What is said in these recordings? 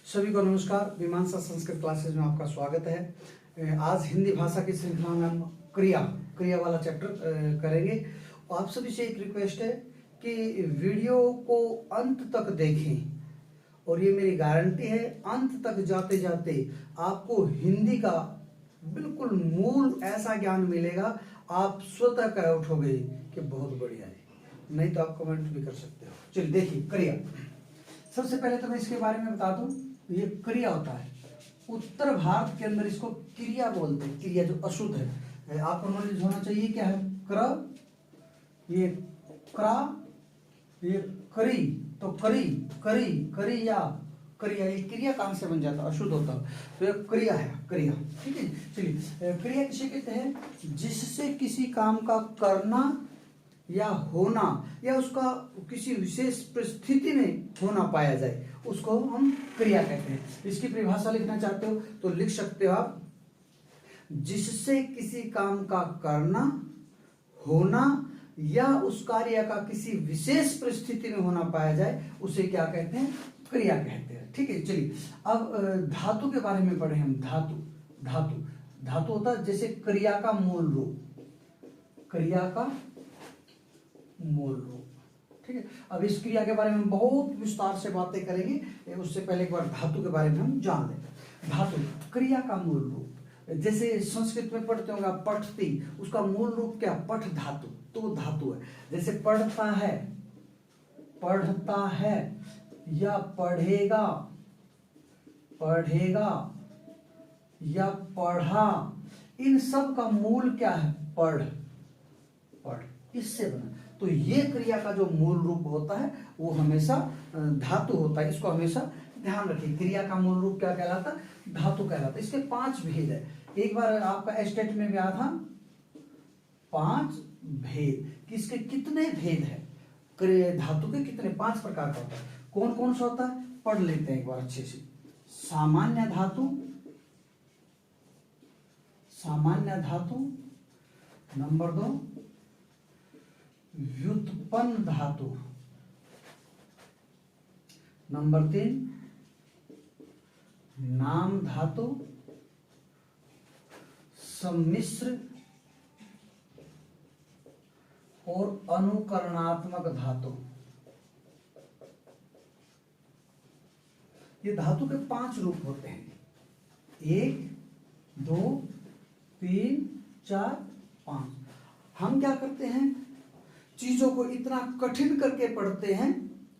सभी को नमस्कार। मीमांसा संस्कृत क्लासेज में आपका स्वागत है। आज हिंदी भाषा की श्रृंखला में हम क्रिया वाला चैप्टर करेंगे। आप सभी से एक रिक्वेस्ट है कि वीडियो को अंत तक देखें और ये मेरी गारंटी है, अंत तक जाते जाते आपको हिंदी का बिल्कुल मूल ऐसा ज्ञान मिलेगा, आप स्वतः कह उठोगे कि बहुत बढ़िया है। नहीं तो आप कमेंट भी कर सकते हो। चलिए देखिए क्रिया। सबसे पहले तो मैं इसके बारे में बता दूं, ये क्रिया होता है। उत्तर भारत के अंदर इसको क्रिया बोलते हैं। क्रिया जो अशुद्ध है, आपको नॉलेज होना चाहिए क्या है। क्र, ये क्रा, ये करी, तो करी करी करिया क्रिया। ये क्रिया कहां से बन जाता है, अशुद्ध होता है, तो ये क्रिया है, क्रिया। ठीक है, चलिए क्रिया किसे कहते हैं, जिससे किसी काम का करना या होना या उसका किसी विशेष परिस्थिति में होना पाया जाए, उसको हम क्रिया कहते हैं। इसकी परिभाषा लिखना चाहते हो तो लिख सकते हो आप, जिससे किसी काम का करना, होना या उस कार्य का किसी विशेष परिस्थिति में होना पाया जाए, उसे क्या कहते हैं, क्रिया कहते हैं। ठीक है, चलिए अब धातु के बारे में पढ़े हम। धातु होता है जैसे क्रिया का मूल रूप, क्रिया का मूल रूप। ठीक है, अब इस क्रिया के बारे में बहुत विस्तार से बातें करेंगे। उससे पहले एक बार धातु के बारे में हम जान लें। धातु क्रिया का मूल रूप, जैसे संस्कृत में पढ़ते होंगे आप पठती, उसका मूल रूप क्या, पठ धातु, तो वो धातु है। जैसे पढ़ता है या पढ़ेगा या पढ़ा, इन सब का मूल क्या है, पढ़, इससे बना। तो ये क्रिया का जो मूल रूप होता है वो हमेशा धातु होता है। इसको हमेशा ध्यान रखिए। क्रिया का मूल रूप क्या कहलाता, धातु कहलाता। इसके 5 भेद है। एक बार आपका एस्टेट में भी आया था 5 भेद। किसके कितने भेद है, धातु के कितने, 5 प्रकार का होता है। कौन कौन सा होता है, पढ़ लेते हैं एक बार अच्छे से। सामान्य धातु, नंबर 2 व्युत्पन्न धातु, नंबर 3 नाम धातु, सम्मिश्र और अनुकरणात्मक धातु। ये धातु के 5 रूप होते हैं। 1 2 3 4 5। हम क्या करते हैं, चीजों को इतना कठिन करके पढ़ते हैं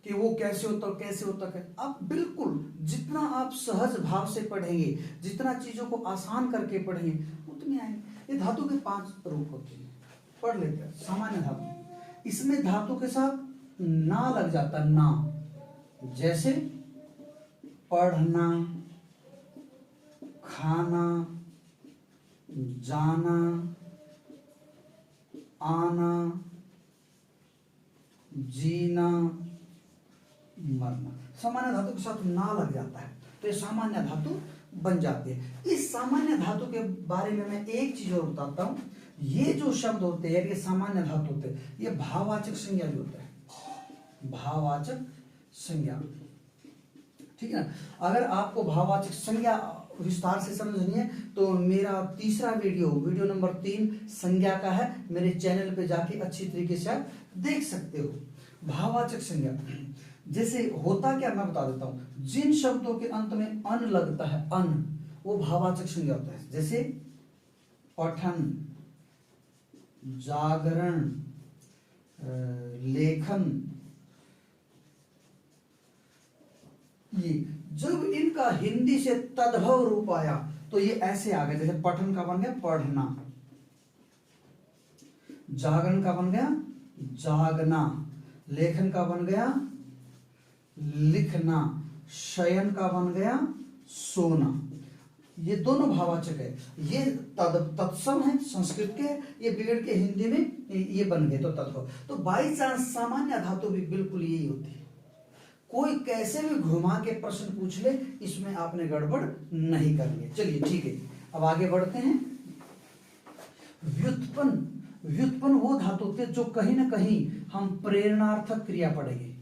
कि वो कैसे होता है। अब बिल्कुल जितना आप सहज भाव से पढ़ेंगे, जितना चीजों को आसान करके पढ़ेंगे, उतनी आएंगे। ये धातु के 5 रूप होते हैं, पढ़ लेते हैं। सामान्य धातु, इसमें धातु के साथ ना लग जाता, ना, जैसे पढ़ना, खाना, जाना, आना, जीना, मरना। सामान्य धातु के साथ ना लग जाता है तो ये सामान्य धातु बन जाती है। इस सामान्य धातु के बारे में मैं एक चीज और बताता हूं। ये जो शब्द होते हैं, ये सामान्य धातु होते हैं, ये भाववाचक संज्ञा भी होता है, भाववाचक संज्ञा। ठीक है ना। अगर आपको भाववाचक संज्ञा विस्तार से समझनी है तो मेरा तीसरा वीडियो नंबर 3 संज्ञा का है, मेरे चैनल पे जाके अच्छी तरीके से आप देख सकते हो। भाववाचक संज्ञा जैसे होता क्या, मैं बता देता हूं। जिन शब्दों के अंत में अन लगता है, अन, वो भाववाचक संज्ञा होता है। जैसे पठन, जागरण, लेखन। ये जब इनका हिंदी से तद्भव रूप आया तो ये ऐसे आ गए। जैसे पठन का बन गया पढ़ना, जागरण का बन गया जागना, लेखन का बन गया लिखना, शयन का बन गया सोना। ये दोनों भाववाचक है। ये तत्सम है संस्कृत के, ये बिगड़ के हिंदी में ये बन गए तो तद्भव। तो बाई चांस सामान्य धातु भी बिल्कुल यही होती है। कोई कैसे भी घुमा के प्रश्न पूछ ले, इसमें आपने गड़बड़ नहीं करनी है। चलिए ठीक है, अब आगे बढ़ते हैं। व्युत्पन्न वो धातु होते हैं जो कहीं ना कहीं हम प्रेरणार्थक क्रिया पढ़ेंगे।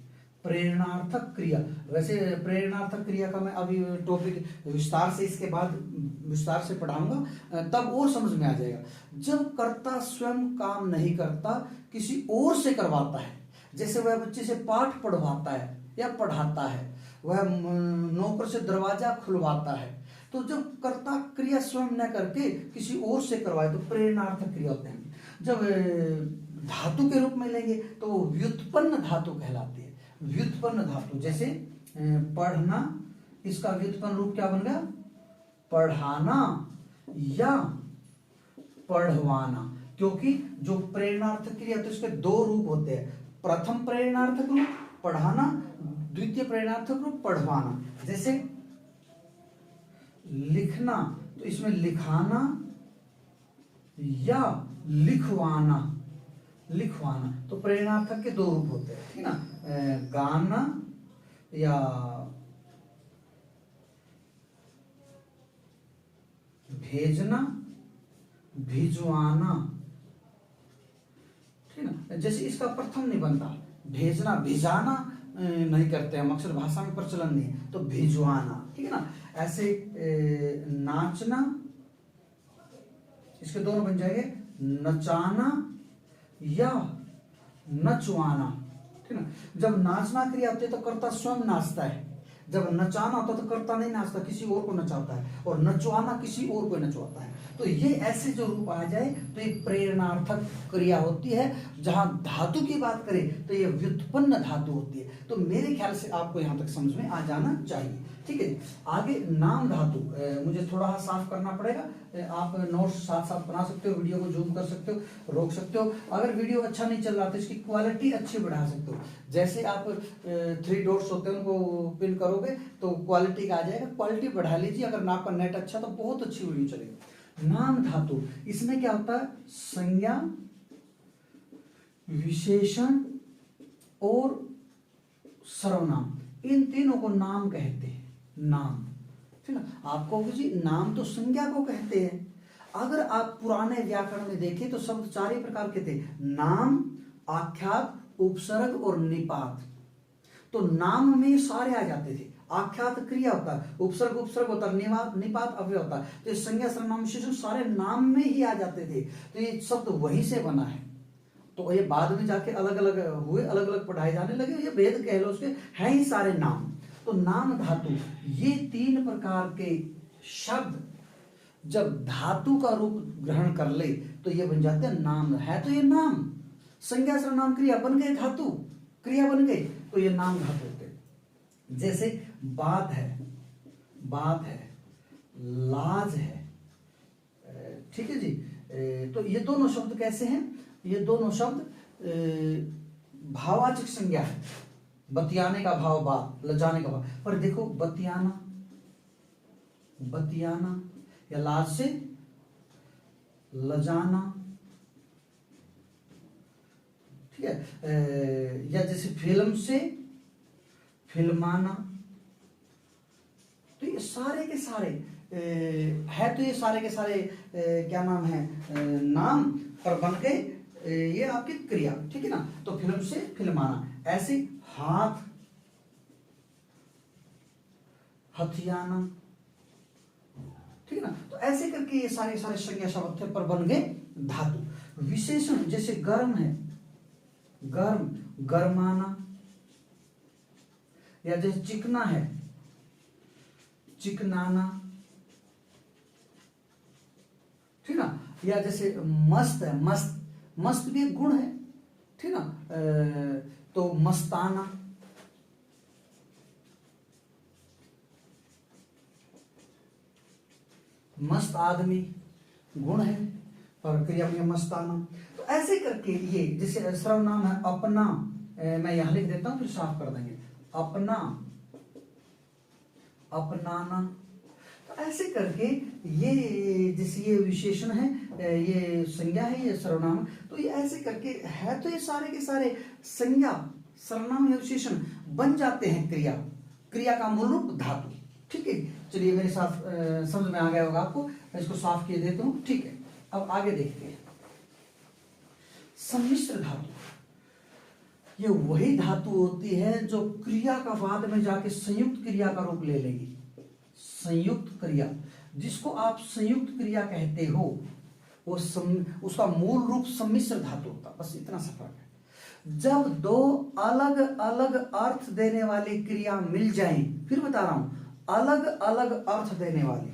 प्रेरणार्थक क्रिया। वैसे प्रेरणार्थक क्रिया का मैं अभी टॉपिक विस्तार से इसके बाद विस्तार से पढ़ाऊंगा, तब और समझ में आ जाएगा। जब कर्ता स्वयं काम नहीं करता, किसी और से करवाता है, जैसे वह बच्चे से पाठ पढ़वाता है या पढ़ाता है, वह नौकर से दरवाजा खुलवाता है, तो जब कर्ता क्रिया स्वयं न करके किसी और से करवाए तो प्रेरणार्थक क्रिया होते हैं। जब धातु के रूप में लेंगे तो वो व्युत्पन्न धातु कहलाती है। व्युत्पन्न धातु जैसे पढ़ना, इसका व्युत्पन्न रूप क्या बन गया? पढ़ाना या पढ़वाना। क्योंकि जो प्रेरणार्थक क्रिया तो इसके दो रूप होते हैं, प्रथम प्रेरणार्थक रूप पढ़ाना, द्वितीय प्रेरणार्थक रूप पढ़वाना। जैसे लिखना, तो इसमें लिखाना या लिखवाना। लिखवाना तो प्रेरणार्थक के दो रूप होते हैं, ठीक ना। गाना या भेजना, भिजवाना, ठीक ना। जैसे इसका प्रथम नहीं बनता, भेजना, भिजाना नहीं करते हम, अक्सर भाषा में प्रचलन नहीं है, तो भिजवाना, ठीक है ना। ऐसे नाचना, इसके दोनों बन जाएंगे नचाना या नचवाना, ठीक ना। जब नाचना क्रिया होती है तो कर्ता स्वयं नाचता है, जब नचाना होता तो कर्ता नहीं नाचता, किसी और को नचाता है, और नचवाना किसी और को नचवाता है। तो ये ऐसे जो रूप आ जाए तो ये प्रेरणार्थक क्रिया होती है। जहां धातु की बात करें तो ये व्युत्पन्न धातु होती है। तो मेरे ख्याल से आपको यहां तक समझ में आ जाना चाहिए, ठीक है। आगे नाम धातु, मुझे थोड़ा साफ करना पड़ेगा। आप नोट्स साथ साथ बना सकते हो, वीडियो को जूम कर सकते हो, रोक सकते हो। अगर वीडियो अच्छा नहीं चल रहा तो इसकी क्वालिटी अच्छी बढ़ा सकते हो। जैसे आप 3 डॉट्स होते हैं उनको पिन करोगे तो क्वालिटी का आ जाएगा, क्वालिटी बढ़ा लीजिए। अगर आपका नेट अच्छा तो बहुत अच्छी वीडियो चलेगी। नाम धातु, इसमें क्या होता है? संज्ञा, विशेषण और सर्वनाम, इन तीनों को नाम कहते हैं। नाम, ठीक ना। आप कहोगे जी नाम तो संज्ञा को कहते हैं। अगर आप पुराने व्याकरण में देखें तो शब्द 4 ही प्रकार के थे, नाम, आख्यात, उपसर्ग और निपात। तो नाम में सारे आ जाते थे। आख्यात क्रिया होता है, उपसर्ग होता है, निपात अव्यय होता है। तो ये संज्ञा, सर्वनाम, विशेषण सारे नाम में ही आ जाते थे। तो ये शब्द वहीं से बना है। तो ये बाद में जाके अलग अलग हुए, अलग अलग पढ़ाए जाने लगे, ये भेद कह लो, उसके हैं ही सारे नाम। तो नाम धातु, ये 3 प्रकार के शब्द जब धातु का रूप ग्रहण कर ले तो ये बन जाते हैं नाम। है तो ये नाम, संज्ञा, सर्वनाम, क्रिया बन गए, धातु क्रिया बन गए, तो ये नाम धातु होते हैं। जैसे बात है, लाज है, ठीक है जी। तो ये दोनों शब्द कैसे हैं? ये दोनों शब्द भाववाचक संज्ञा है। बतियाने का भाव बात, लजाने का भाव। पर देखो बतियाना या लाज से लजाना, ठीक है। या जैसे फिल्म से फिल्माना। तो ये सारे के सारे है, तो ये सारे के सारे क्या नाम है? नाम, पर बन के ये आपकी क्रिया, ठीक है ना। तो फिल्म से फिल्माना, ऐसे हाथ, हथियाना, ठीक है ना। तो ऐसे करके ये सारे सारे संज्ञा शब्द थे, पर बन गए धातु। विशेषण जैसे गर्म है, गरमाना, या जैसे चिकना है, चिकनाना, ठीक ना। या जैसे मस्त है, मस्त भी एक गुण है, ठीक ना। तो मस्ताना, मस्त आदमी गुण है, पर क्रिया में मस्ताना। तो ऐसे करके ये जैसे सर्वनाम है अपना, मैं यहां लिख देता हूं फिर साफ कर देंगे। अपना, अपनाना। तो ऐसे करके ये जैसे ये विशेषण है, ये संज्ञा है, ये सर्वनाम। तो ये ऐसे करके है, तो ये सारे के सारे संज्ञा, सर्वनाम या विशेषण बन जाते हैं क्रिया का मूल रूप धातु, ठीक है। चलिए मेरे साथ समझ में आ गया होगा आपको, मैं इसको साफ किए देता हूं, ठीक है। अब आगे देखते हैं सम्मिश्र धातु। ये वही धातु होती है जो क्रिया का बाद में जाके संयुक्त क्रिया का रूप ले लेगी। संयुक्त क्रिया, जिसको आप संयुक्त क्रिया कहते हो, वो उसका मूल रूप सम्मिश्र धातु होता है। बस इतना सा फर्क है। जब दो अलग अलग अर्थ देने वाली क्रिया मिल जाए, फिर बता रहा हूं, अलग अलग अर्थ देने वाली,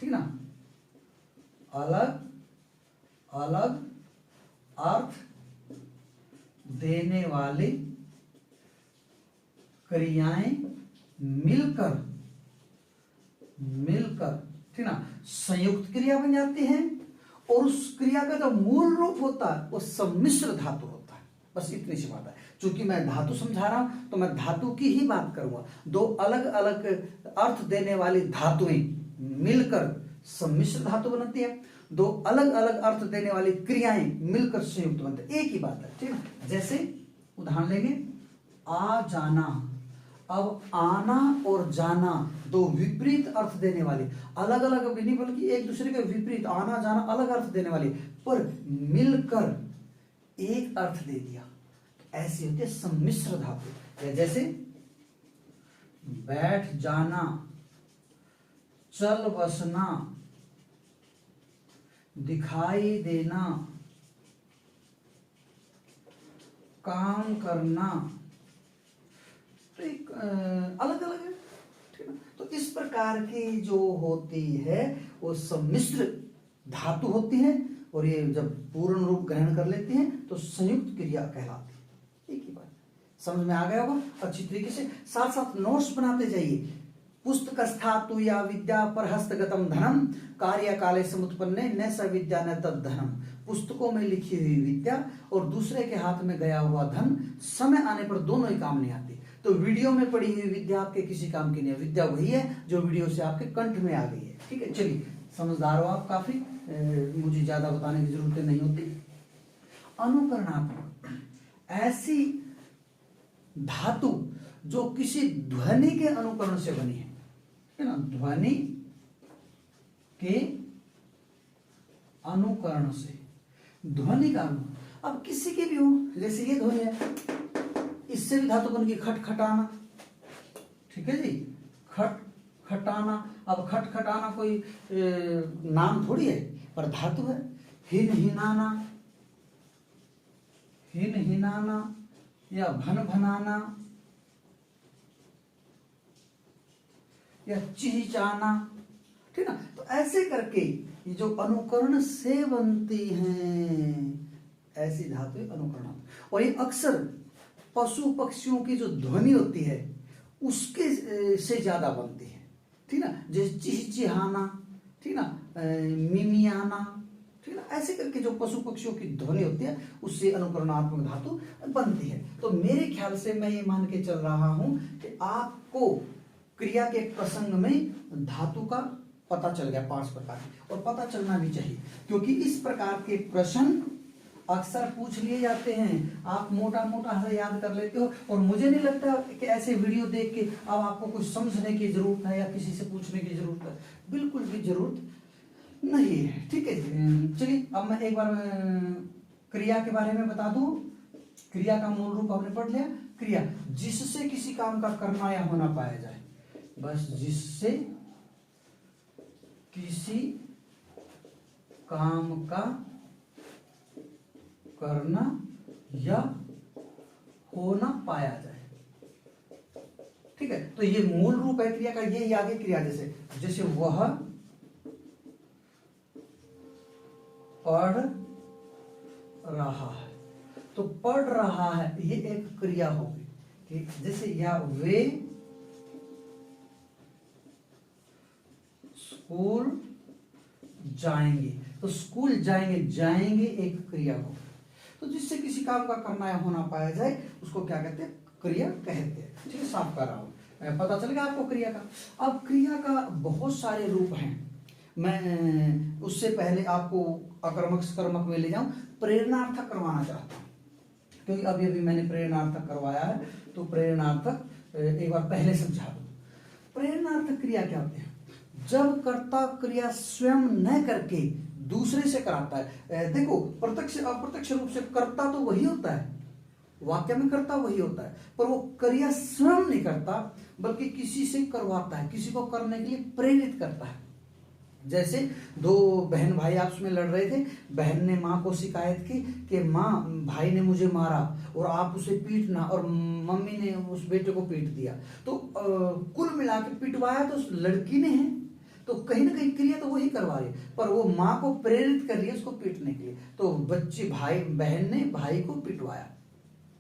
ठीक ना, अलग अलग अर्थ देने वाली क्रियाएं मिलकर ठीक ना संयुक्त क्रिया बन जाती हैं, और उस क्रिया का जो मूल रूप होता है वो सम्मिश्र धातु होता है। बस इतनी सी बात है। चूंकि मैं धातु समझा रहा हूं तो मैं धातु की ही बात करूंगा। दो अलग अलग अर्थ देने वाली धातुएं मिलकर सम्मिश्र धातु बनती है, दो अलग अलग अर्थ देने वाली क्रियाएं मिलकर संयुक्त बनते हैं। एक ही बात है, ठीक है। जैसे उदाहरण लेंगे, आ जाना। अब आना और जाना दो विपरीत अर्थ देने वाली, अलग अलग भी नहीं बल्कि एक दूसरे के विपरीत, आना जाना अलग अर्थ देने वाली, पर मिलकर एक अर्थ दे दिया, ऐसी होती है सम्मिश्र धातु। जैसे बैठ जाना, चल बसना, दिखाई देना, काम करना, तो एक अलग अलग है, ठीक है। तो इस प्रकार की जो होती है वो सम्मिश्र धातु होती है, और ये जब पूर्ण रूप ग्रहण कर लेती हैं तो संयुक्त क्रिया कहलाती है। एक ही बात समझ में आ गया होगा अच्छी तरीके से। साथ साथ नोट्स बनाते जाइए। पुस्तकस्थातु या विद्या पर हस्तगतम धनम कार्य काले समुत्पन्ने न स विद्या न तद धनम। पुस्तकों में लिखी हुई विद्या और दूसरे के हाथ में गया हुआ धन समय आने पर दोनों ही काम नहीं आती। तो वीडियो में पढ़ी हुई विद्या आपके किसी काम की नहीं है, विद्या वही है जो वीडियो से आपके कंठ में आ गई है, ठीक है। चलिए, समझदार हो आप काफी, मुझे ज्यादा बताने की जरूरत नहीं होती। अनुकरणात्मक, ऐसी धातु जो किसी ध्वनि के अनुकरण से बनी है ना, ध्वनि के अनुकरण से, ध्वनि का अब किसी के भी हो, जैसे ये ध्वनि है, इससे भी धातु बन गई खटखटाना, ठीक है जी, खटखटाना। अब खटखटाना कोई नाम थोड़ी है, पर धातु है। हिनहिनाना, हिनहिनाना या भनभनाना या चिहचाना, ठीक ना। तो ऐसे करके ये जो अनुकरण से बनती हैं, ऐसी धातु अनुकरण, और ये अक्सर पशु पक्षियों की जो ध्वनि होती है उसके से ज्यादा बनती है, ठीक ना। जैसे चिहचिहाना, ठीक ना, मिमियाना, ठीक ना। ऐसे करके जो पशु पक्षियों की ध्वनि होती है उससे अनुकरणात्मक धातु बनती है। तो मेरे ख्याल से मैं ये मान के चल रहा हूं कि आपको क्रिया के प्रसंग में धातु का पता चल गया, 5 प्रकार की, और पता चलना भी चाहिए, क्योंकि इस प्रकार के प्रश्न अक्सर पूछ लिए जाते हैं। आप मोटा मोटा से याद कर लेते हो, और मुझे नहीं लगता कि ऐसे वीडियो देख के अब आपको कुछ समझने की जरूरत है या किसी से पूछने की जरूरत है, बिल्कुल भी जरूरत नहीं है, ठीक है। चलिए, अब मैं एक बार क्रिया के बारे में बता दूं। क्रिया का मूल रूप आपने पढ़ लिया। क्रिया, जिससे किसी काम का करना या होना पाया जाए, बस जिससे किसी काम का करना या होना पाया जाए, ठीक है। तो ये मूल रूप है क्रिया का, ये आगे क्रिया, जैसे वह पढ़ रहा है, तो पढ़ रहा है ये एक क्रिया होगी, ठीक। जैसे या वे स्कूल जाएंगे, तो स्कूल जाएंगे, जाएंगे एक क्रिया होगी। तो जिससे किसी काम का करना या होना पाया जाए उसको क्या कहते हैं, क्रिया कहते हैं, ठीक है। साफ कर रहा हूं, पता चल गया आपको क्रिया का। अब क्रिया का बहुत सारे रूप हैं। मैं उससे पहले आपको अकर्मक सकर्मक में ले जाऊं, प्रेरणार्थक करवाना चाहता हूं, क्योंकि अभी अभी मैंने प्रेरणार्थक करवाया है, तो प्रेरणार्थक एक बार पहले समझा दूं। प्रेरणार्थक क्रिया क्या होती है, जब कर्ता क्रिया स्वयं न करके दूसरे से कराता है। देखो, प्रत्यक्ष अप्रत्यक्ष रूप से कर्ता तो वही होता है, वाक्य में करता वही होता है, पर वो क्रिया स्वयं नहीं करता बल्कि किसी से करवाता है, किसी को करने के लिए प्रेरित करता है। जैसे दो बहन भाई आपस में लड़ रहे थे, बहन ने माँ को शिकायत की कि माँ भाई ने मुझे मारा और आप उसे पीटना, और मम्मी ने उस बेटे को पीट दिया। तो कुल मिला के पिटवाया तो उस लड़की ने है, तो कहीं ना कहीं क्रिया तो वही करवा रही है, पर वो माँ को प्रेरित कर रही है उसको पीटने के लिए। तो बच्चे भाई बहन ने भाई को पिटवाया,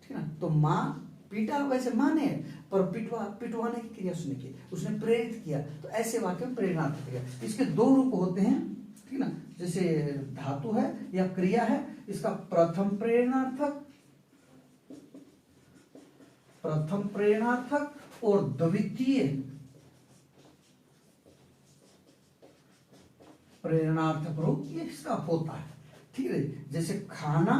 ठीक है ना, तो माँ पीटा वैसे माँ ने, पर पिटवाने की क्रिया उसने की, उसने प्रेरित किया। तो ऐसे वाक्य में प्रेरणार्थक क्रिया, इसके दो रूप होते हैं, ठीक ना। जैसे धातु है या क्रिया है, इसका प्रथम प्रेरणार्थक और द्वितीय प्रेरणार्थक रूप ये इसका होता है, ठीक है। जैसे खाना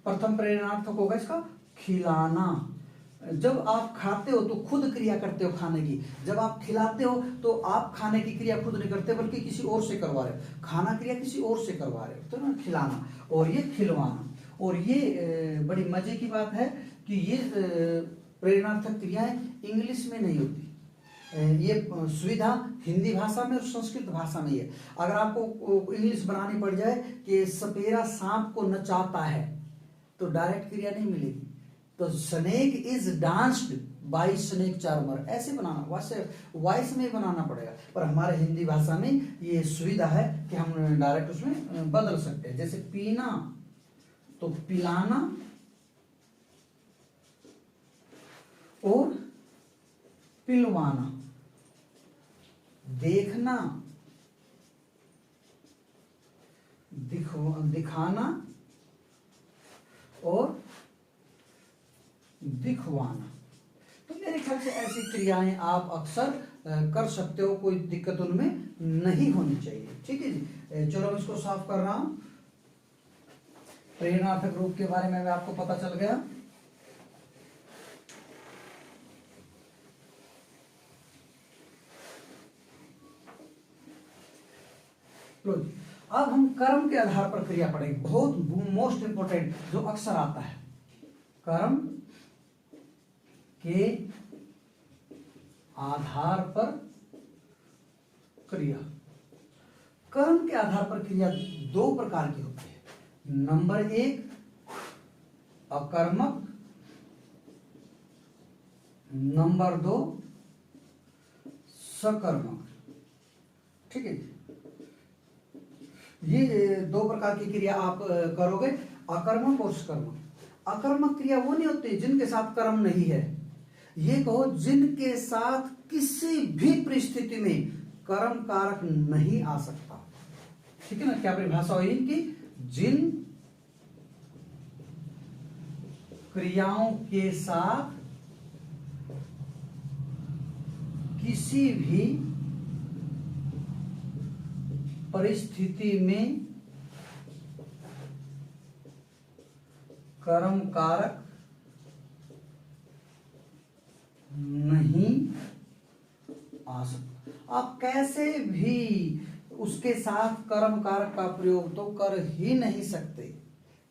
प्रथम प्रेरणार्थक होगा इसका खिलाना। जब आप खाते हो तो खुद क्रिया करते हो खाने की, जब आप खिलाते हो तो आप खाने की क्रिया खुद नहीं करते बल्कि किसी और से करवा रहे हो, खाना क्रिया किसी और से करवा रहे हो, तो ना खिलाना। और ये खिलवाना, और ये बड़ी मजे की बात है कि ये प्रेरणार्थक क्रियाएं इंग्लिश में नहीं होती, ये सुविधा हिंदी भाषा में और संस्कृत भाषा में है। अगर आपको इंग्लिश बनानी पड़ जाए कि सपेरा सांप को नचाता है तो डायरेक्ट क्रिया नहीं मिलेगी, तो snake is danced by snake charmer ऐसे बनाना, वॉइस में बनाना पड़ेगा। पर हमारे हिंदी भाषा में ये सुविधा है कि हम डायरेक्ट उसमें बदल सकते हैं। जैसे पीना तो पिलाना, और पिलवाना। देखना दिखाना और दिखवाना। तो मेरे ख्याल से ऐसी क्रियाएं आप अक्सर कर सकते हो, कोई दिक्कत उनमें नहीं होनी चाहिए, ठीक है जी। चलो मैं इसको साफ कर रहा हूं। प्रेरणार्थक रूप के बारे में आपको पता चल गया। लो जी, अब हम कर्म के आधार पर क्रिया पढ़ेंगे, बहुत मोस्ट इंपोर्टेंट जो अक्सर आता है। कर्म के आधार पर क्रिया। कर्म के आधार पर क्रिया दो प्रकार की होती है। नंबर एक अकर्मक, नंबर दो सकर्मक, ठीक है। ये दो प्रकार की क्रिया आप करोगे, अकर्मक और सकर्मक। अकर्मक क्रिया वो नहीं होती जिनके साथ कर्म नहीं है, ये कहो जिनके साथ किसी भी परिस्थिति में कर्म कारक नहीं आ सकता, ठीक है ना। क्या परिभाषा हुई इनकी? जिन क्रियाओं के साथ किसी भी परिस्थिति में कर्म कारक नहीं आ सकता। आप कैसे भी उसके साथ कर्म कारक का प्रयोग तो कर ही नहीं सकते।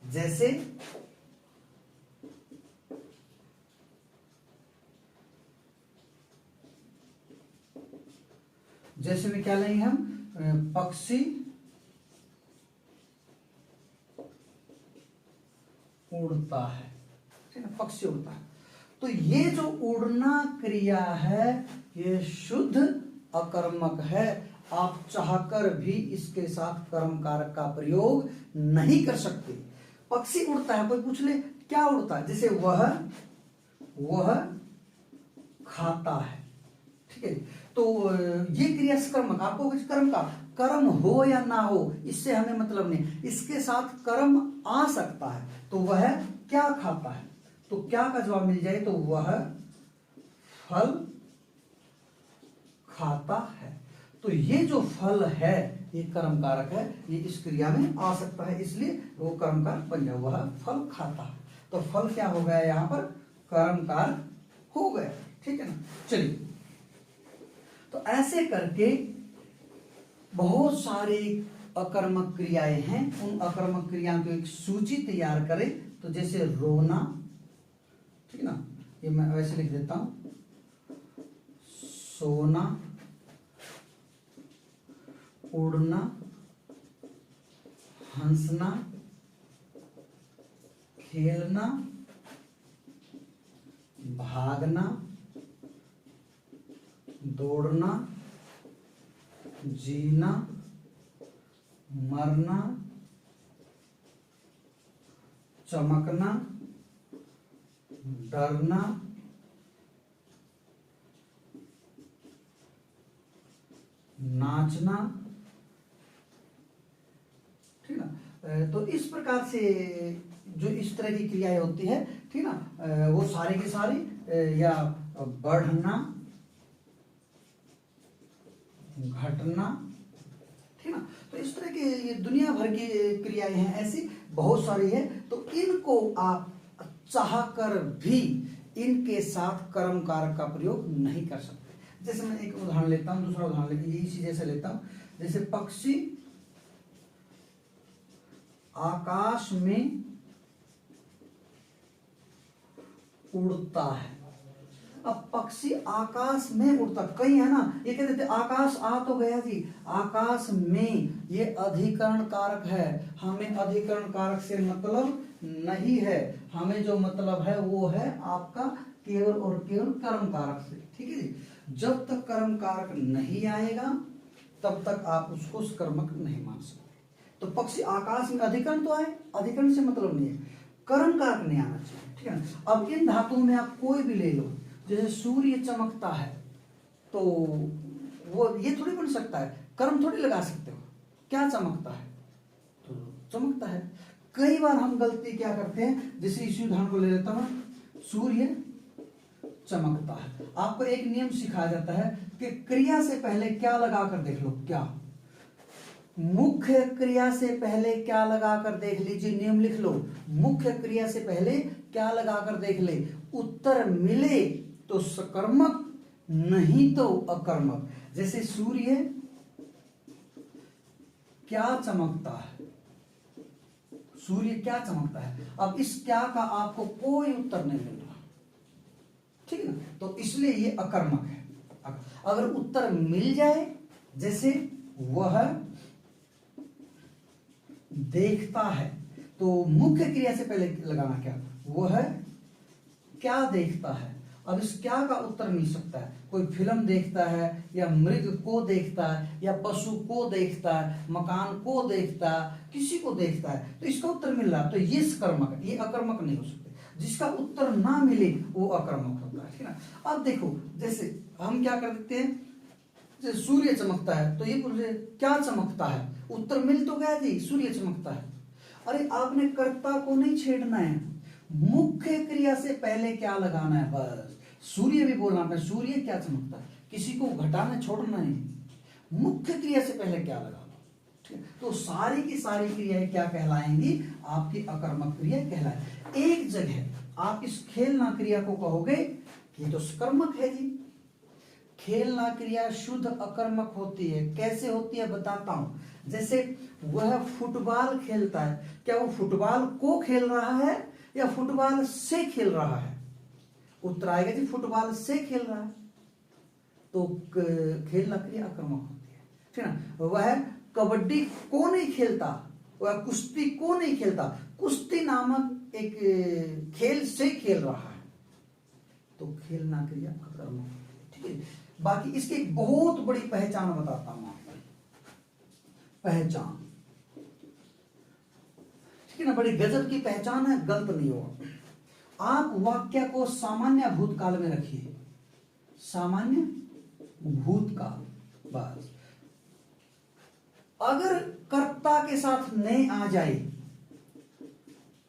जैसे में क्या लेंगे हम? पक्षी उड़ता है, ठीक है, पक्षी उड़ता है। तो ये जो उड़ना क्रिया है ये शुद्ध अकर्मक है। आप चाहकर भी इसके साथ कर्म कारक का प्रयोग नहीं कर सकते। पक्षी उड़ता है, कोई पूछ ले क्या उड़ता है? जैसे वह खाता है, ठीक है। तो ये क्रिया सकर्मक, आपको कुछ कर्म का कर्म हो या ना हो इससे हमें मतलब नहीं, इसके साथ कर्म आ सकता है। तो वह क्या खाता है, तो क्या का जवाब मिल जाए तो वह फल खाता है। तो ये जो फल है ये कर्म कारक है, ये इस क्रिया में आ सकता है, इसलिए वो कर्म कारक बन गया, वह फल खाता है। तो फल क्या हो गया यहां पर? कर्म कारक हो गया, ठीक है ना। चलिए, तो ऐसे करके बहुत सारी अकर्मक क्रियाएं हैं। उन अकर्मक क्रियाओं की एक सूची तैयार करें। तो जैसे रोना, ठीक है ना, ये मैं वैसे लिख देता हूं, सोना, उड़ना, हंसना, खेलना, भागना, दौड़ना, जीना, मरना, चमकना, डरना, नाचना, ठीक ना। तो इस प्रकार से जो इस तरह की क्रियाएं होती है, ठीक ना, वो सारी की सारी या बढ़ना, घटना, ठीक ना। तो इस तरह की ये दुनिया भर की क्रियाएं हैं, ऐसी बहुत सारी है। तो इनको आप चाहकर भी इनके साथ कर्म कारक का प्रयोग नहीं कर सकते। जैसे मैं एक उदाहरण लेता हूं, दूसरा उदाहरण इसी जैसे लेता हूं, जैसे पक्षी आकाश में उड़ता है। अब पक्षी आकाश में उड़ता, कहीं है ना, ये कहते थे आकाश आ तो गया जी, आकाश में, ये अधिकरण कारक है, हमें अधिकरण कारक से मतलब नहीं है, हमें जो मतलब है वो है आपका केवल और केवल कर्म कारक से, ठीक है जी। जब तक कर्म कारक नहीं आएगा तब तक आप उसको कर्मक नहीं मान सकते। तो पक्षी आकाश में, अधिकरण तो आए, अधिकरण से मतलब नहीं है, कर्म कारक नहीं आना चाहिए, ठीक है ना। अब इन धातुओं में आप कोई भी ले लो, जैसे सूर्य चमकता है, तो वो ये थोड़ी बन सकता है, कर्म थोड़ी लगा सकते हो, क्या चमकता है, तो चमकता है। कई बार हम गलती क्या करते हैं, जैसे इसी उदाहरण को ले लेता हूं, सूर्य चमकता है। आपको एक नियम सिखाया जाता है कि क्रिया से पहले क्या लगा कर देख लो, क्या मुख्य क्रिया से पहले क्या लगा कर देख लीजिए, नियम लिख लो, मुख्य क्रिया से पहले क्या लगा कर देख ले, उत्तर मिले तो सकर्मक, नहीं तो अकर्मक। जैसे सूर्य क्या चमकता है, सूर्य क्या चमकता है, अब इस क्या का आपको कोई उत्तर नहीं मिल रहा, ठीक है ना, तो इसलिए ये अकर्मक है। अगर उत्तर मिल जाए, जैसे वह देखता है, तो मुख्य क्रिया से पहले लगाना क्या, वह क्या देखता है। अब इस क्या का उत्तर मिल सकता है, कोई फिल्म देखता है, या मृग को देखता है, या पशु को देखता है, मकान को देखता है, किसी को देखता है, तो इसका उत्तर मिल रहा, तो ये सकर्मक है, ये अकर्मक नहीं हो सकते। जिसका उत्तर ना मिले वो अकर्मक होता है, ठीक है ना। अब देखो, जैसे हम क्या कर देते हैं, जैसे सूर्य चमकता है, तो ये बोल रहे क्या चमकता है, उत्तर मिल तो गया जी, सूर्य चमकता है। अरे आपने कर्ता को नहीं छेड़ना है, मुख्य क्रिया से पहले क्या लगाना है, बस सूर्य भी बोलना है, सूर्य क्या चमकता है, किसी को घटाना छोड़ना है, मुख्य क्रिया से पहले क्या लगाना, ठीक है। तो सारी की सारी क्रियाएं क्या कहलाएंगी, आपकी अकर्मक क्रिया कहलाएंगी। एक जगह आप इस खेलना क्रिया को कहोगे कि तो सकर्मक है जी। खेलना क्रिया शुद्ध अकर्मक होती है, कैसे होती है बताता हूं। जैसे वह फुटबॉल खेलता है, क्या वो फुटबॉल को खेल रहा है या फुटबॉल से खेल रहा है, उत्तर आएगा जी फुटबॉल से खेल रहा है, तो खेलना क्रिया अकर्मक होती है, ठीक ना। वह कबड्डी को नहीं खेलता, वह कुश्ती को नहीं खेलता, कुश्ती नामक एक खेल से खेल रहा है, तो खेलना क्रिया अकर्मक, ठीक है। बाकी इसकी एक बहुत बड़ी पहचान बताता हूं आपको, पहचान, ठीक है ना, बड़ी गजब की पहचान है, गलत नहीं होगा। आप वाक्य को सामान्य भूतकाल में रखिए, सामान्य भूतकाल, बस। अगर कर्ता के साथ ने आ जाए,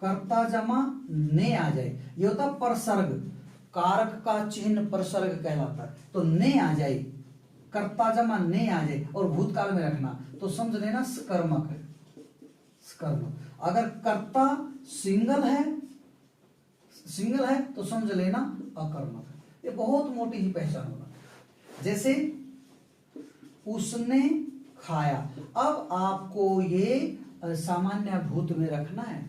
कर्ता जमा ने आ जाए, ये होता परसर्ग, कारक का चिन्ह परसर्ग कहलाता है, तो ने आ जाए, कर्ता जमा ने आ जाए और भूतकाल में रखना, तो समझ लेना सकर्मक है, सकर्मक। अगर कर्ता सिंगल है तो समझ लेना अकर्मक है। ये बहुत मोटी ही पहचान होगा। जैसे उसने खाया, अब आपको ये सामान्य भूत में रखना है,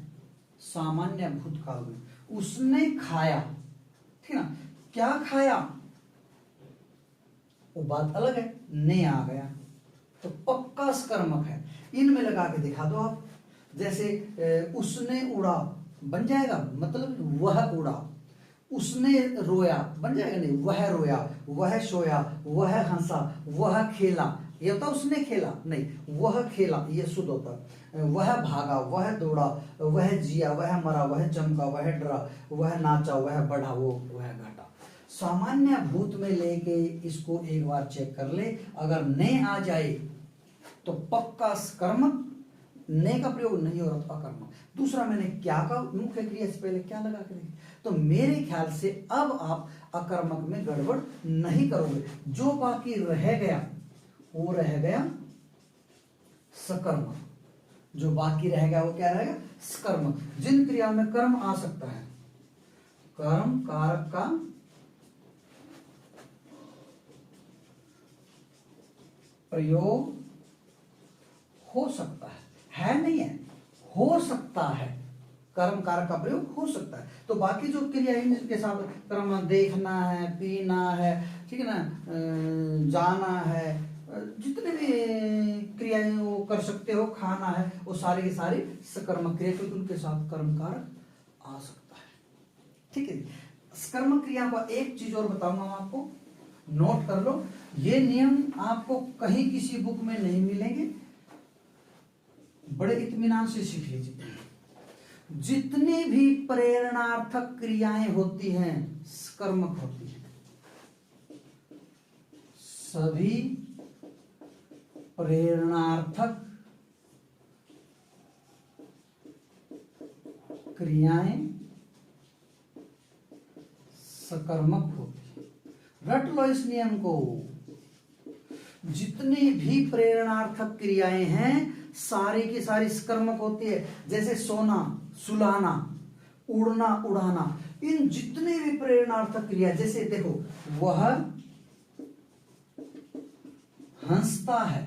सामान्य भूतकाल में, उसने खाया, ठीक ना। क्या खाया, वो बात अलग है, ने आ गया तो पक्का सकर्मक है। इनमें लगा के दिखा दो आप, जैसे उसने उड़ा बन जाएगा, मतलब वह उड़ा। उसने रोया बन जाएगा, नहीं, वह रोया, वह सोया, वह हंसा, वह खेला। ये होता उसने खेला, नहीं, वह खेला, ये शुद्ध होता। वह भागा, वह दौड़ा, वह जिया, वह मरा, वह चमका, वह डरा, वह नाचा, वह बढ़ा, वह घटा। सामान्य भूत में लेके इसको एक बार चेक कर ले, अगर ने आ जाए तो पक्का कर्मक, ने का प्रयोग नहीं हो रहा तो अकर्मक। दूसरा, मैंने क्या का मुख्य क्रिया से पहले क्या लगा के देखा, तो मेरे ख्याल से अब आप अकर्मक में गड़बड़ नहीं करोगे। जो बाकी रह गया वो रह गया सकर्मक। जो बाकी रह गया वो क्या रहेगा, सकर्मक। जिन क्रियाओं में कर्म आ सकता है, कर्म कारक का प्रयोग हो सकता है नहीं है, हो सकता है, कर्म कारक का प्रयोग हो सकता है। तो बाकी जो क्रिया के साथ कर्म, देखना है, पीना है, ठीक है ना, जाना है, जितने भी क्रियाएं वो कर सकते हो, खाना है, वो सारे के सारे सकर्मक क्रिया, क्योंकि उनके साथ कर्म कारक आ सकता है। ठीक है, सकर्मक क्रिया का एक चीज और बताऊंगा मैं आपको, नोट कर लो। ये नियम आपको कहीं किसी बुक में नहीं मिलेंगे, बड़े इत्मीनान से सीख लीजिए। जितनी भी प्रेरणार्थक क्रियाएं होती हैं सकर्मक होती हैं। सभी प्रेरणार्थक क्रियाएं सकर्मक होती हैं। रट लो इस नियम को। जितनी भी प्रेरणार्थक क्रियाएं हैं सारी की सारी सकर्मक होती है। जैसे सोना, सुलाना, उड़ना, उड़ाना, इन जितने भी प्रेरणार्थक क्रिया, जैसे देखो वह हंसता है,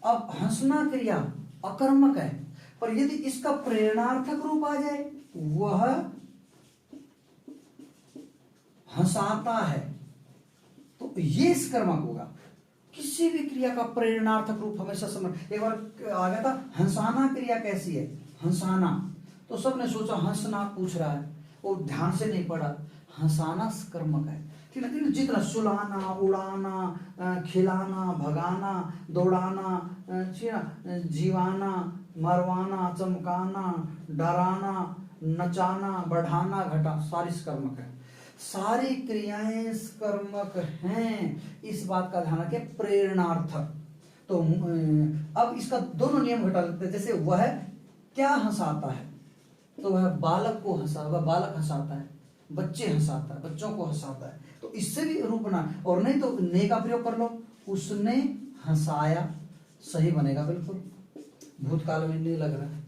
अब हंसना क्रिया अकर्मक है, पर यदि इसका प्रेरणार्थक रूप आ जाए, वह हंसाता है, तो ये सकर्मक होगा। किसी भी क्रिया का प्रेरणार्थक रूप हमेशा समझ। एक बार आ गया था, हंसाना क्रिया कैसी है, हंसाना, तो सबने सोचा हंसना पूछ रहा है, वो ध्यान से नहीं पढ़ा। हंसाना सकर्मक है, ठीक है। जितना सुलाना, उड़ाना, खिलाना, भगाना, दौड़ाना, जीवाना, मरवाना, चमकाना, डराना, नचाना, बढ़ाना, घटा, सारी सकर्मक है। सारी क्रियाएं सकर्मक हैं, इस बात का ध्यान रखें, प्रेरणार्थक। तो अब इसका दोनों नियम घटा लेते हैं। जैसे वह क्या हंसाता है, तो वह बालक को वह बालक हंसाता है, बच्चे हंसाता है, बच्चों को हंसाता है, तो इससे भी रूप बना। और नहीं तो ने का प्रयोग कर लो, उसने हंसाया, सही बनेगा बिल्कुल, भूतकाल में नहीं लग रहा है,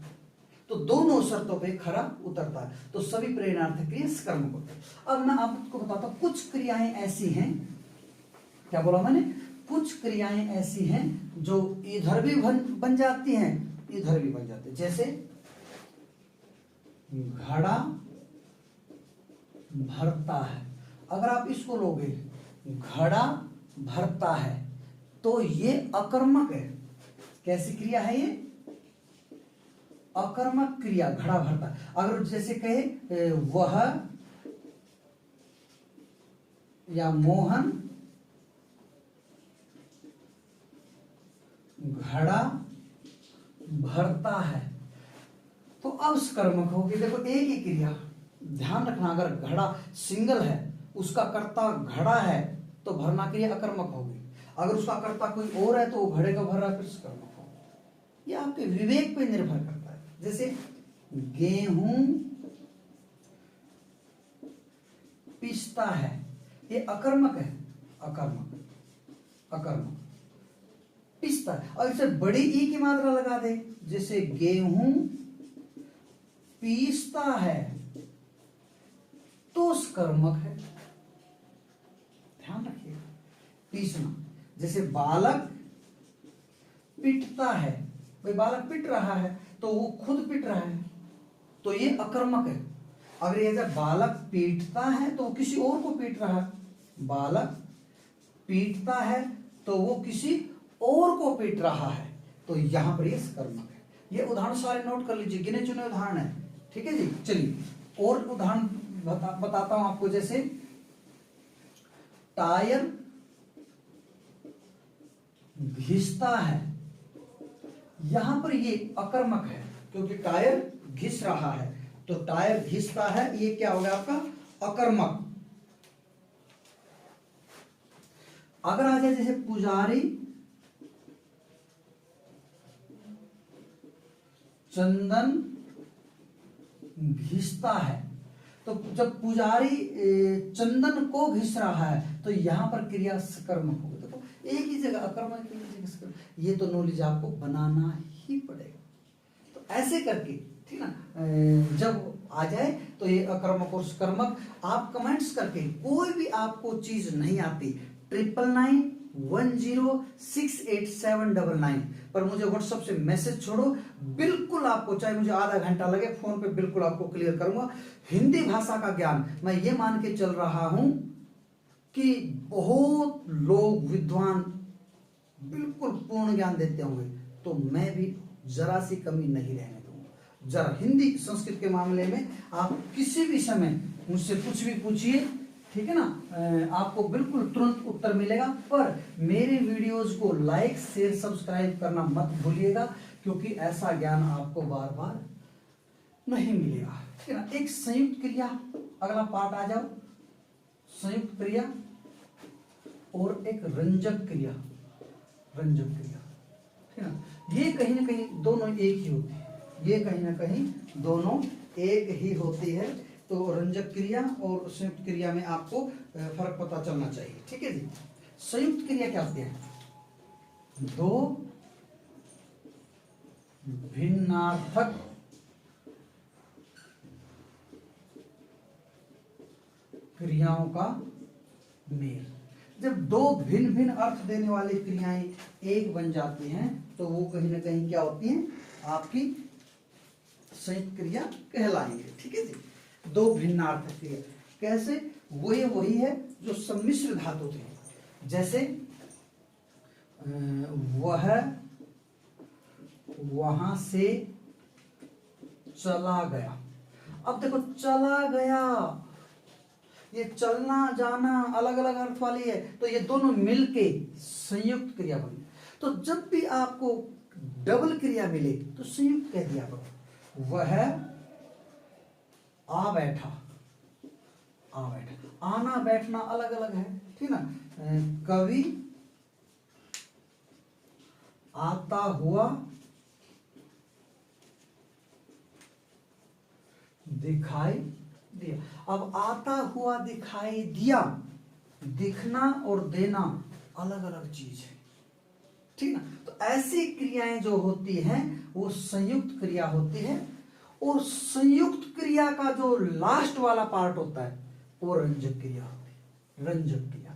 तो दोनों शर्तों पे खरा उतरता है। तो सभी प्रेरणार्थक क्रिया सकर्मक होते हैं। अब मैं आपको बताता हूं, कुछ क्रियाएं ऐसी हैं, क्या बोला मैंने, कुछ क्रियाएं ऐसी हैं जो इधर भी बन जाती हैं, इधर भी बन जाती है। जैसे घड़ा भरता है, अगर आप इसको लोगे, घड़ा भरता है, तो ये अकर्मक है। कैसी क्रिया है ये, अकर्मक क्रिया, घड़ा भरता। अगर जैसे कहे वह या मोहन घड़ा भरता है, तो अब सकर्मक होगी। देखो एक ही क्रिया, ध्यान रखना, अगर घड़ा सिंगल है, उसका कर्ता घड़ा है, तो भरना क्रिया अकर्मक होगी। अगर उसका कर्ता कोई और है तो वो घड़े का भर रहा है, फिर सकर्मक होगा। ये आपके विवेक पे निर्भर करता है। जैसे गेहूं पिसता है, ये अकर्मक है, अकर्मक पिसता है। और इसे बड़ी ई की मात्रा लगा दे, जैसे गेहूं पीसता है, तो सकर्मक है। ध्यान रखिएगा, पीसना। जैसे बालक पिटता है, भाई बालक पिट रहा है, तो वो खुद पिट रहा है, तो ये अकर्मक है। अगर ये जब बालक पीटता है तो वो किसी और को पीट रहा है, बालक पीटता है तो वो किसी और को पीट रहा है, तो यहां पर ये सकर्मक है। ये उदाहरण सारे नोट कर लीजिए, गिने चुने उदाहरण है, ठीक है जी। चलिए और उदाहरण बताता हूं आपको, जैसे टायर घिसता है, यहां पर ये अकर्मक है क्योंकि टायर घिस रहा है, तो टायर घिसता है ये क्या हो गया आपका अकर्मक। अगर आ जाए जैसे पुजारी चंदन घिसता है, तो जब पुजारी चंदन को घिस रहा है तो यहां पर क्रिया सकर्मक होगी। देखो एक ही जगह अकर्मक, एक ही जगह सकर्मक, ये तो नॉलेज आपको बनाना ही पड़ेगा। तो ऐसे करके ठीक ना, जब आ जाए तो ये अकर्मक और सकर्मक आप कमेंट्स करके, कोई भी आपको चीज नहीं आती 9991068799 पर मुझे व्हाट्सएप से मैसेज छोड़ो, बिल्कुल आपको, चाहे मुझे आधा घंटा लगे फोन पे, बिल्कुल आपको क्लियर करूंगा। हिंदी भाषा का ज्ञान मैं ये मान के चल रहा हूं कि बहुत लोग विद्वान बिल्कुल पूर्ण ज्ञान देते होंगे, तो मैं भी जरा सी कमी नहीं रहने दूंगा। जरा हिंदी संस्कृत के मामले में आप किसी भी समय मुझसे कुछ भी पूछिए, ठीक है ना, आपको बिल्कुल तुरंत उत्तर मिलेगा। पर मेरे वीडियोस को लाइक शेयर सब्सक्राइब करना मत भूलिएगा, क्योंकि ऐसा ज्ञान आपको बार बार नहीं मिलेगा, ठीक है ना। एक संयुक्त क्रिया, अगला पार्ट आ जाओ, संयुक्त क्रिया और एक रंजक क्रिया, रंजक क्रिया, ठीक है ना। ये कहीं ना कहीं दोनों एक ही होती है, ये कहीं ना कहीं दोनों एक ही होती है। तो रंजक क्रिया और संयुक्त क्रिया में आपको फर्क पता चलना चाहिए, ठीक है जी। संयुक्त क्रिया क्या होती है? दो भिन्नार्थक क्रियाओं का मेल। जब दो भिन्न भिन्न अर्थ देने वाली क्रियाएं एक बन जाती हैं तो वो कहीं ना कहीं क्या होती हैं? आपकी संयुक्त क्रिया कहलाएंगे, ठीक है जी। दो भिन्नार्थक क्रिया कैसे? वही है जो सम्मिश्र धातु थे, जैसे वह वहां से चला गया। अब देखो चला गया, ये चलना जाना अलग अलग अर्थ वाली है, तो ये दोनों मिलके संयुक्त क्रिया बनी। तो जब भी आपको डबल क्रिया मिले तो संयुक्त कह दिया करो। वह आ बैठा, आ बैठा, आना बैठना अलग अलग है, ठीक ना। कवि आता हुआ दिखाई दिया। अब आता हुआ दिखाई दिया, दिखना और देना अलग अलग चीज है, ठीक ना। तो ऐसी क्रियाएं जो होती हैं वो संयुक्त क्रिया होती है, और संयुक्त क्रिया का जो लास्ट वाला पार्ट होता है वो रंजक क्रिया होती है, रंजक क्रिया,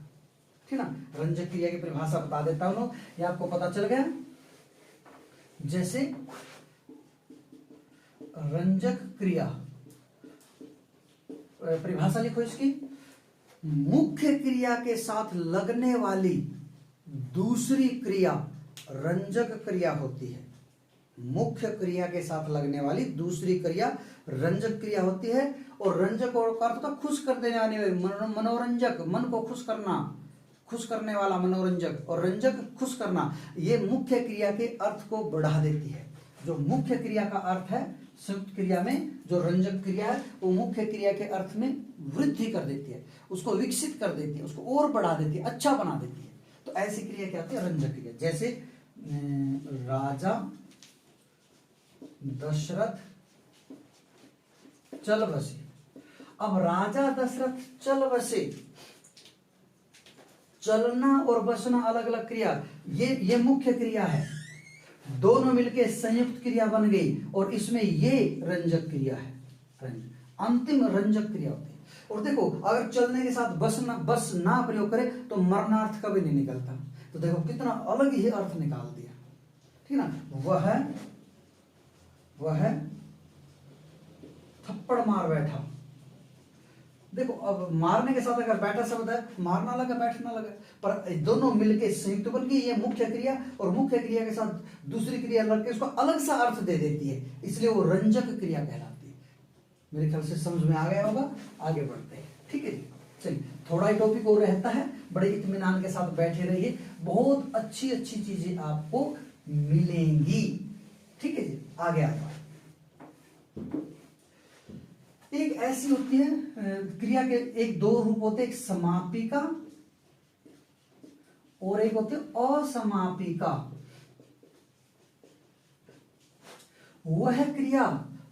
ठीक ना। रंजक क्रिया की परिभाषा बता देता हूं, ये आपको पता चल गया। जैसे रंजक क्रिया, परिभाषा लिखो इसकी, मुख्य क्रिया के साथ लगने वाली दूसरी क्रिया रंजक क्रिया होती है। मुख्य क्रिया के साथ लगने वाली दूसरी क्रिया रंजक क्रिया होती है। और रंजक और का अर्थ खुश कर देने वाली, मनोरंजक, मन को खुश करना, खुश करने वाला मनोरंजक, और रंजक खुश करना, ये मुख्य क्रिया के अर्थ को बढ़ा देती है। जो मुख्य क्रिया का अर्थ है संयुक्त क्रिया में, जो रंजक क्रिया है वो मुख्य क्रिया के अर्थ में वृद्धि कर देती है, उसको विकसित कर देती है, उसको और बढ़ा देती है, अच्छा बना देती है। तो ऐसी क्रिया क्या होती है? रंजक क्रिया। जैसे राजा दशरथ चल बसे। अब राजा दशरथ चल बसे, चलना और बसना अलग अलग क्रिया, ये मुख्य क्रिया है, दोनों मिलके संयुक्त क्रिया बन गई, और इसमें ये रंजक क्रिया है, अंतिम रंजक क्रिया होती है। और देखो अगर चलने के साथ बस ना प्रयोग करे तो मरणार्थ कभी नहीं निकलता। तो देखो कितना अलग ही अर्थ निकाल दिया, ठीक ना। वह थप्पड़ मार बैठा, देखो अब मारने के साथ अगर बैठा शब्द है, मारना लगा बैठना लगा, पर दोनों मिलके संयुक्त बन के ये मुख्य क्रिया, और मुख्य क्रिया के साथ दूसरी क्रिया लग के उसको अलग सा अर्थ दे देती है, इसलिए वो रंजक क्रिया कहलाती है। मेरे ख्याल से समझ में आ गया होगा, आगे बढ़ते हैं। ठीक है जी, चलिए थोड़ा ही टॉपिक और रहता है, बड़े इत्मीनान के साथ बैठे रहिए, बहुत अच्छी अच्छी चीजें आपको मिलेंगी। ठीक है जी, आगे आता है। एक ऐसी होती है क्रिया के एक दो रूप होते हैं, एक समापिका और एक होते असमापिका। वह क्रिया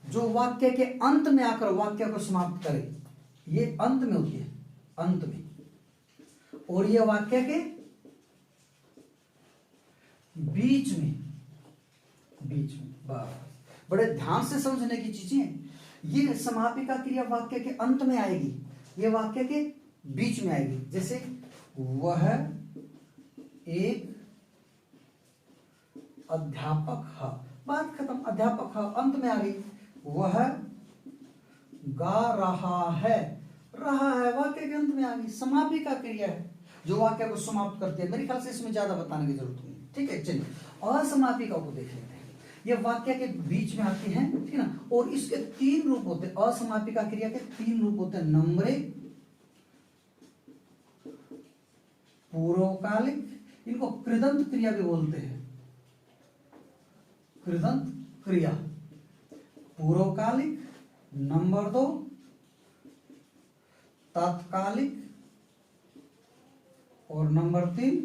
जो वाक्य के अंत में आकर वाक्य को समाप्त करे, ये अंत में होती है, अंत में, और ये वाक्य के बीच में, बीच में। बड़े ध्यान से समझने की चीजें। ये समापिका क्रिया वाक्य के अंत में आएगी, ये वाक्य के बीच में आएगी। जैसे वह एक अध्यापक है, बात खत्म, अध्यापक है अंत में आ गई। वह गा रहा है, रहा है वाक्य के अंत में आ गई, समापिका क्रिया है जो वाक्य को समाप्त करती है। मेरे ख्याल से इसमें ज्यादा बताने की जरूरत नहीं। ठीक है, चलिए असमापिका को देख लेते हैं। ये वाक्य के बीच में आती है, ठीक है ना, और इसके तीन रूप होते हैं। असमापिका क्रिया के तीन रूप होते हैं, नम्रे, पूर्वकालिक, इनको कृदंत क्रिया भी बोलते हैं, कृदंत क्रिया। पूर्वकालिक, नंबर 2 तात्कालिक, और नंबर 3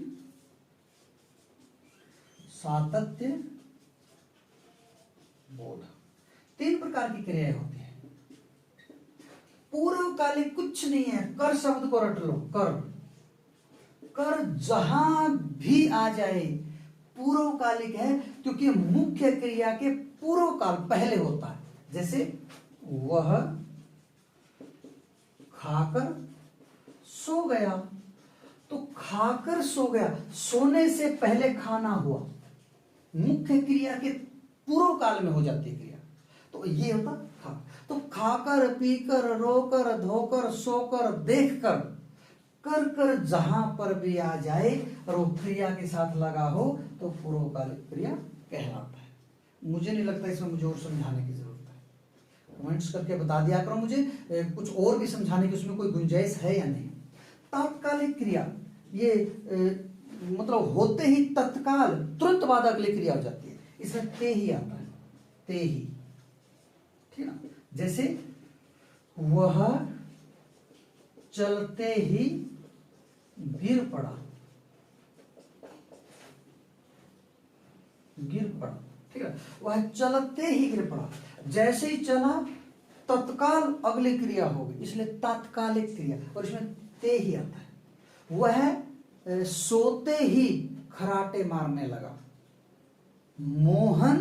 सातत्य बोध। तीन प्रकार की क्रियाएं होती हैं। पूर्वकालिक कुछ नहीं है, कर शब्द को रट लो, कर, कर जहां भी आ जाए पूर्वकालिक है, क्योंकि मुख्य क्रिया के पूर्व काल पहले होता है। जैसे वह खाकर सो गया, तो खाकर सो गया, सोने से पहले खाना हुआ, मुख्य क्रिया के पूर्व काल में हो जाती है क्रिया, तो ये होता खा। तो खाकर, पीकर, रोकर, धोकर, सोकर, देखकर, कर कर जहां पर भी आ जाए और वो क्रिया के साथ लगा हो तो पूर्वकालिक क्रिया कहलाता है। मुझे नहीं लगता इसमें मुझे और समझाने की जरूरत है, कमेंट्स करके बता दिया करो मुझे कुछ और भी समझाने की उसमें कोई गुंजाइश है या नहीं। तात्कालिक क्रिया ये मतलब होते ही तत्काल तुरंत बाद अगली क्रिया हो जाती है, इसमें ते ही आता है, ते ही, ठीक ना। जैसे वह चलते ही गिर पड़ा, गिर पड़ा, ठीक है। वह चलते ही गिर पड़ा, जैसे ही चला तत्काल अगली क्रिया होगी, इसलिए तात्कालिक क्रिया, और इसमें ते ही आता है। वह सोते ही खराटे मारने लगा, मोहन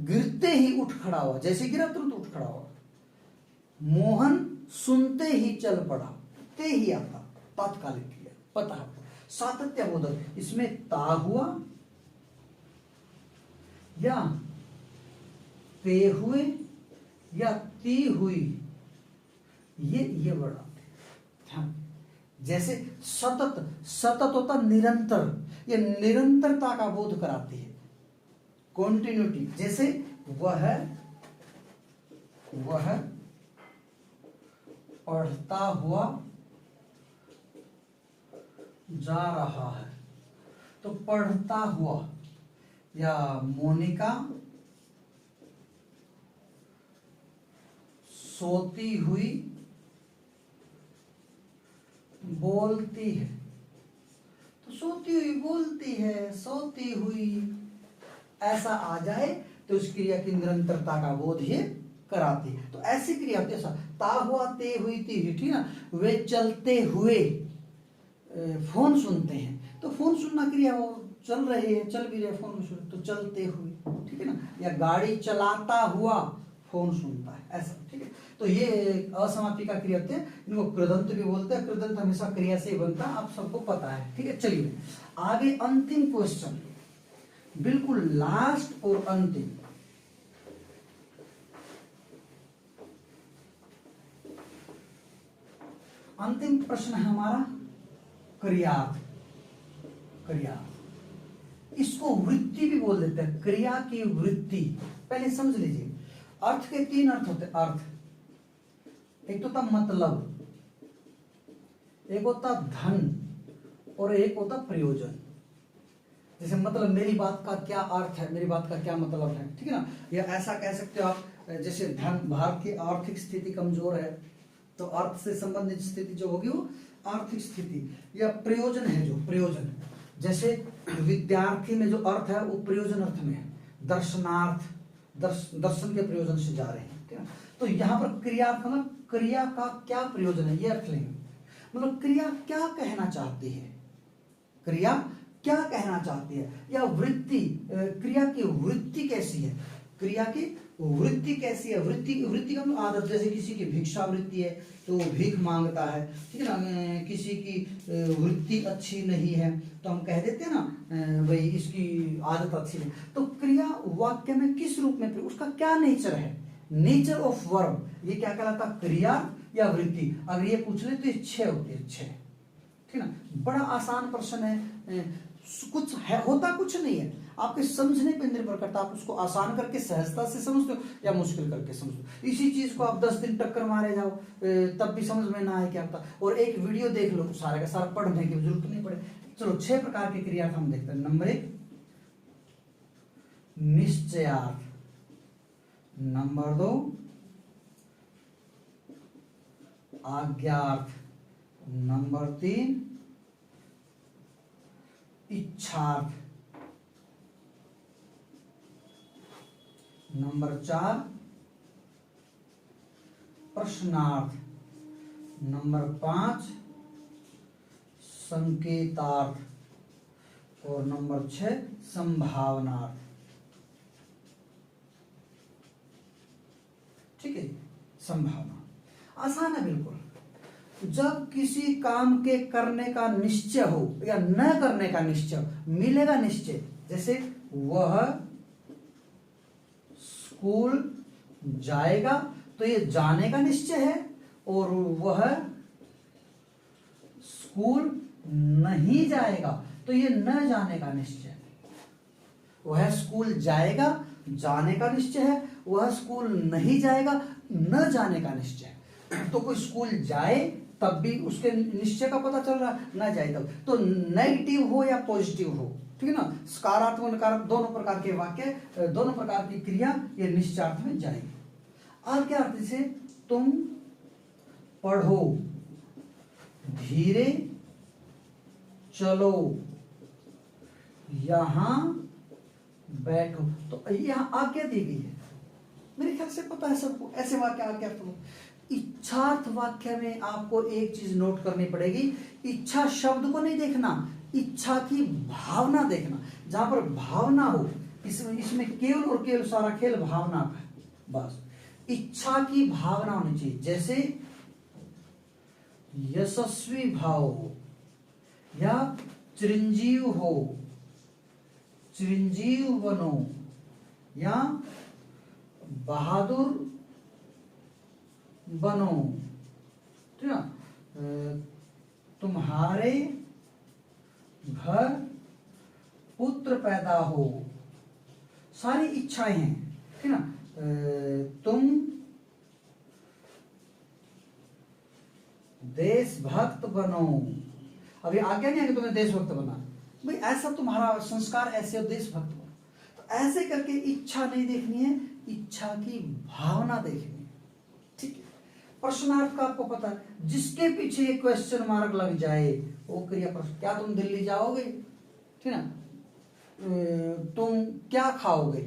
गिरते ही उठ खड़ा हुआ, जैसे गिरा तुरंत उठ खड़ा हुआ, मोहन सुनते ही चल पड़ा, ते ही आता, तात्कालिक क्रिया, पता है। सातत्य बोधक, इसमें ता हुआ या ते हुए या ती हुई, ये वर्ड आते हैं। जैसे सतत, सतत होता निरंतर, ये निरंतरता का बोध कराती है, कॉन्टिन्यूटी। जैसे वह पढ़ता हुआ जा रहा है, तो पढ़ता हुआ, या मोनिका सोती हुई बोलती है, तो सोती हुई बोलती है, सोती हुई ऐसा आ जाए तो उस क्रिया की निरंतरता का बोध ये कराती है। तो ऐसी क्रिया होती है, ता हुआ, ते हुई, ती हुई, ठीक ना। वे चलते हुए फोन सुनते हैं, तो फोन सुनना क्रिया, वो चल रहे हैं, चल भी रहे फोन में सुन, तो चलते हुए, ठीक है ना। या गाड़ी चलाता हुआ फोन सुनता है, ऐसा, ठीक है। तो ये असमापिका क्रिया होते हैं, इनको कृदंत भी बोलते हैं। कृदंत हमेशा क्रिया से ही बनता है, आप सबको पता है, ठीक है। चलिए आगे अंतिम क्वेश्चन, बिल्कुल लास्ट और अंतिम। अंतिम प्रश्न है हमारा क्रियार्थ। क्रियार्थ, इसको वृत्ति भी बोल देते हैं, क्रिया की वृत्ति। पहले समझ लीजिए, अर्थ के 3 अर्थ होते हैं। अर्थ एक तो था मतलब, एक होता धन, और एक होता प्रयोजन। जैसे मतलब मेरी बात का क्या अर्थ है, मेरी बात का क्या मतलब है, ठीक है ना। या ऐसा कह सकते हो आप, जैसे धन, भारत की आर्थिक स्थिति कमजोर है, तो अर्थ से संबंधित स्थिति जो होगी वो आर्थिक स्थिति। या प्रयोजन है, जो प्रयोजन, जैसे विद्यार्थी में जो अर्थ है वो प्रयोजन अर्थ में है, दर्शनार्थ, दर्शन के प्रयोजन से जा रहे हैं, ठीक है। तो यहाँ पर क्रियार्थ मतलब क्रिया का क्या प्रयोजन है, ये अर्थ लेंगे। मतलब क्रिया क्या कहना चाहती है, क्रिया क्या कहना चाहती है, या वृत्ति, क्रिया की वृत्ति कैसी है, क्रिया की वृत्ति कैसी है। वृत्ति का आदत, जैसे किसी की भिक्षा वृत्ति है तो वो भीख मांगता है, ठीक है ना। किसी की वृत्ति अच्छी नहीं है तो हम कह देते हैं ना भाई इसकी आदत अच्छी नहीं। तो क्रिया वाक्य में किस रूप में, उसका क्या नेचर है, नेचर ऑफ वर्ब, ये क्या कहलाता, क्रिया या वृत्ति। अगर ये पूछ ले तो ये 6 होती है, 6, ठीक है ना। बड़ा आसान प्रश्न है, कुछ है, होता कुछ नहीं है, आपके समझने पे निर्भर करता, आप उसको आसान करके सहजता से समझते हो या मुश्किल करके समझते हो। इसी चीज को आप 10 दिन टक्कर मारे जाओ तब भी समझ में ना आए क्या पता, और एक वीडियो देख लो सारे का सारा, पढ़ने की जरूरत नहीं पड़े। चलो 6 प्रकार की क्रिया हम देखते हैं। नंबर 1 निश्चयार्थ, नंबर 2 आज्ञार्थ, नंबर 3 इच्छार्थ, नंबर 4 प्रश्नार्थ, नंबर 5 संकेतार्थ, और नंबर 6 संभावनार्थ। ठीक है, संभावना आसान है बिल्कुल। जब किसी काम के करने का निश्चय हो या न करने का निश्चय, मिलेगा निश्चय, जैसे वह स्कूल जाएगा तो ये जाने का निश्चय है, और वह स्कूल नहीं जाएगा तो ये न जाने का निश्चय है। वह स्कूल जाएगा, जाने का निश्चय है, वह स्कूल नहीं जाएगा, न जाने का निश्चय है। तो कोई स्कूल जाए तब भी उसके निश्चय का पता चल रहा, न जाए तब। तो नेगेटिव हो या पॉजिटिव हो, ठीक है ना, सकारात्मक नकारात्मक दोनों प्रकार के वाक्य, दोनों प्रकार की क्रिया ये निश्चयार्थ में जाएगी। आगे अर्थ से तुम पढ़ो, धीरे चलो, यहां बैठो। तो यहां आज्ञा दी गई है, मेरे ख्याल से पता है सबको, ऐसे वाक्य आज्ञा। तो इच्छार्थ वाक्य में आपको एक चीज नोट करनी पड़ेगी, इच्छा शब्द को नहीं देखना, इच्छा की भावना देखना। जहां पर भावना हो, इसमें केवल और केवल सारा खेल भावना का है, बस इच्छा की भावना होनी चाहिए। जैसे यशस्वी भाव हो, या चिरंजीव हो, चिरंजीव बनो, या बहादुर बनो, ठीक है। तुम्हारे घर पुत्र पैदा हो, सारी इच्छाएं हैं, ठीक है ना। तुम देशभक्त बनो, अभी आज्ञा नहीं है कि तुम्हें देशभक्त बना, भाई ऐसा तुम्हारा संस्कार ऐसे हो, देशभक्त बनो। तो ऐसे करके इच्छा नहीं देखनी है, इच्छा की भावना देखनी है, ठीक है। प्रश्नार्थ का आपको पता है, जिसके पीछे क्वेश्चन मार्क लग जाए वो क्रिया प्रश्न। क्या तुम दिल्ली जाओगे, ठीक है ना, तुम क्या खाओगे,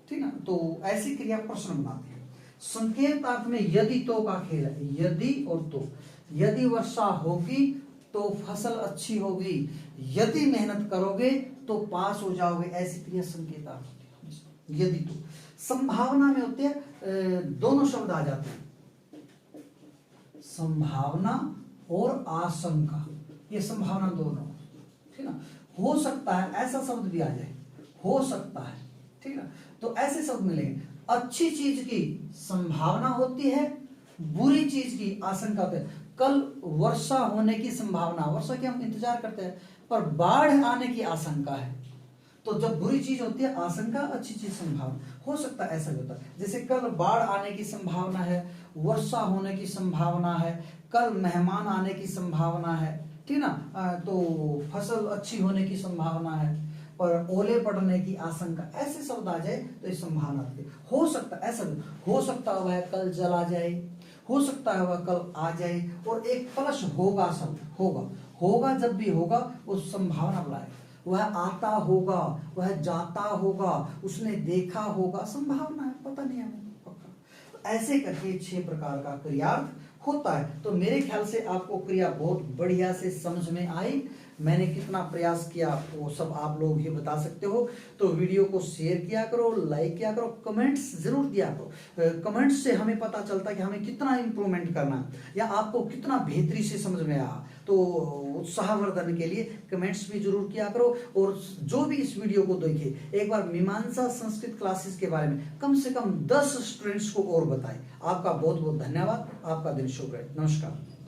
ठीक है ना। तो ऐसी क्रिया प्रश्न बनाते हैं। संकेतार्थ में यदि तो का खेल है, यदि और तो। यदि वर्षा होगी तो फसल अच्छी होगी, यदि मेहनत करोगे तो पास हो जाओगे, ऐसी क्रिया संकेतार्थ होती है। यदि तो संभावना में होते हैं, दोनों शब्द आ जाते हैं, संभावना और आशंका, ये संभावना दोनों, ठीक ना। हो सकता है ऐसा शब्द भी आ जाए, हो सकता है, ठीक ना। तो ऐसे शब्द मिलेंगे। अच्छी चीज की संभावना होती है, बुरी चीज की आशंका होती है। कल वर्षा होने की संभावना, वर्षा की हम इंतजार करते हैं पर बाढ़ आने की आशंका है। तो जब बुरी चीज होती है आशंका, अच्छी चीज संभावना, हो सकता है ऐसा भी होता है। जैसे कल बाढ़ आने की संभावना है, वर्षा होने की संभावना है, कल मेहमान आने की संभावना है, ठीक ना, तो फसल अच्छी होने की संभावना है, पर ओले पड़ने की आशंका, ऐसे शब्द आ जाए तो ये संभावना है। हो सकता है ऐसा भी, हो सकता है वह कल चला जाए, हो सकता है वह कल आ जाए, और एक प्लस होगा शब्द, होगा, होगा जब भी होगा वो संभावना बुलाए, वह आता होगा, वह जाता होगा, उसने देखा होगा, संभावना है, पता नहीं हमें पक्का। तो ऐसे करके 6 प्रकार का क्रियार्थ होता है। तो मेरे ख्याल से आपको क्रिया बहुत बढ़िया से समझ में आई। मैंने कितना प्रयास किया वो सब आप लोग ही बता सकते हो। तो वीडियो को शेयर किया करो, लाइक किया करो, कमेंट्स जरूर दिया करो। कमेंट्स से हमें पता चलता है कि हमें कितना इंप्रूवमेंट करना है या आपको कितना बेहतरी से समझ में आया। तो उत्साहवर्धन के लिए कमेंट्स भी जरूर किया करो। और जो भी इस वीडियो को देखे एक बार मीमांसा संस्कृत क्लासेस के बारे में कम से कम 10 स्टूडेंट्स को और बताएं। आपका बहुत बहुत धन्यवाद। आपका दिन शुभ रहे। नमस्कार।